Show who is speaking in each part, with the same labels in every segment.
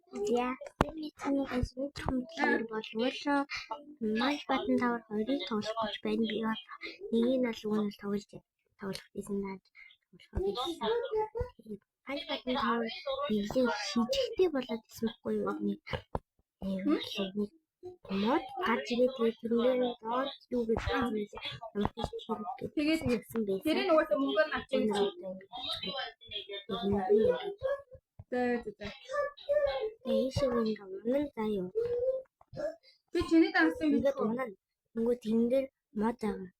Speaker 1: За бидний газрын төмдлөр болвол маш бадан тавар хоёрыг тоглох гэж байна. Би нэг нь бол үүнээс тоглох гэсэн наад тоглох гэсэн. Маш бадан тавар биелээ шижигтэй болоод 있었гүй юу нэг мод гарч ирээд тэрнээр доод юу гэж тэгээд хэлсэн байсан.
Speaker 2: Тэр нь уусаа мөнгөөр авчихсан.
Speaker 1: Эшиг ингээ унан заяа.
Speaker 2: Би чиний дансан
Speaker 1: ингээ унан. Нөгөө тэн дээр мод байгаа.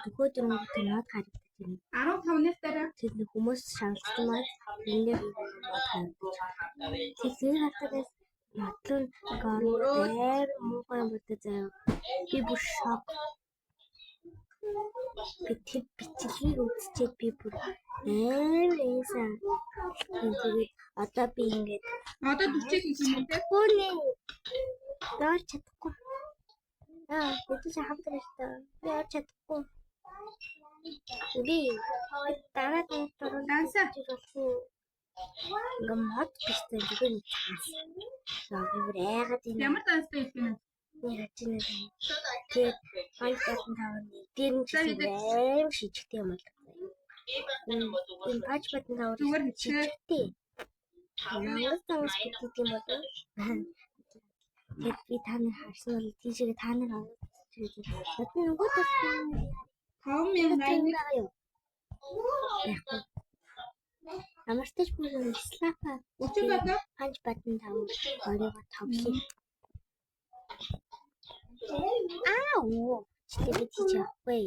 Speaker 1: Төгөөд мод харагдаж байна.
Speaker 2: 15-наас дараа
Speaker 1: тэр хүмүүс шалгасан мод тэн дээр мод харагдаж. Тэгэхээр хатагаас модлон гоор муухай бодож заяа. Би бүр шок. Тэр бичлэгийг үзчихээд би бүр ээсэн. Тэгээд одоо би ингээд
Speaker 2: одоо 40 хийх юм те.
Speaker 1: Хөөе. Яар чадахгүй. Бид хамтрах та. Яар чадахгүй. Би дараа нь
Speaker 2: Дансаа
Speaker 1: ингээ мод бистэй зүгээр нэг чаас. Савэр айгаад энэ.
Speaker 2: ямар данстай хийх юм?
Speaker 1: Тэгээд хоёр дахин таван дээр нь аим шижигтэй юм бол. Энэ пач батын тавар
Speaker 2: зүгээр
Speaker 1: шижигтэй. Нангас тавс гэдэг юм бол. Тэгээд би таны харсан бол тийшээ таны хараад тэгээд нөгөө тассан
Speaker 2: 5080
Speaker 1: юу. Амартай ч бүр слапа.
Speaker 2: Өчиг одоо
Speaker 1: пач батын тавар хоёроо тоглоё. Ау! Чи чахгүй.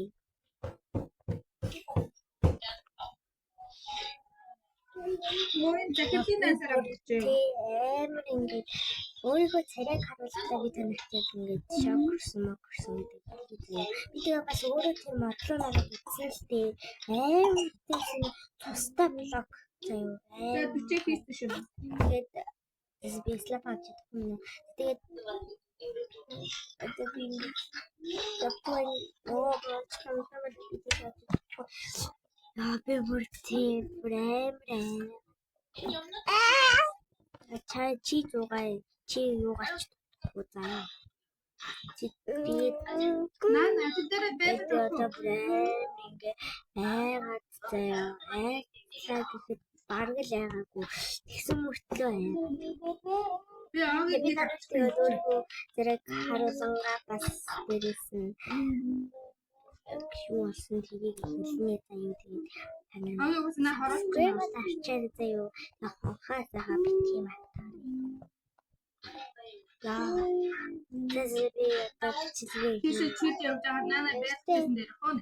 Speaker 2: мөрийн жакетын дансаар авчихжээ.
Speaker 1: Амар ингээд өөрийгөө царайг харуулснаа би танихт ингээд шок хүрсэн гэдэг. Би тэгээ бас өөрөө тийм модлоо надад үзсэн л дээ. Амар тийм тустай блок заяа.
Speaker 2: Тэгээд бичээ хийсэн шүү.
Speaker 1: Тэгээд би слап авч чадахгүй. Тэгээд одоо би ингээд би бүр тийм амар. Чи зугай чи юу гач үзаа. Чи би
Speaker 2: Наа тэр дээр
Speaker 1: одоо ингээ айгаад заяа. Айцаа гэхэд бараг л айгаагүй. Тэгсэн мөртлөө
Speaker 2: би аагийн
Speaker 1: би надад өөрөө зэрэг харуулгаа бас дээрсэн. Юу болсон тгийг хэлнэ заяа тэгээд танаа.
Speaker 2: аагийн ус наа хараад
Speaker 1: Гэрээ арчаад заяа. Хахаа бит юм атаа. Тэгээд би одоо чиглээ.
Speaker 2: тийш чид явж байгаа наа байцсан дээр хоо.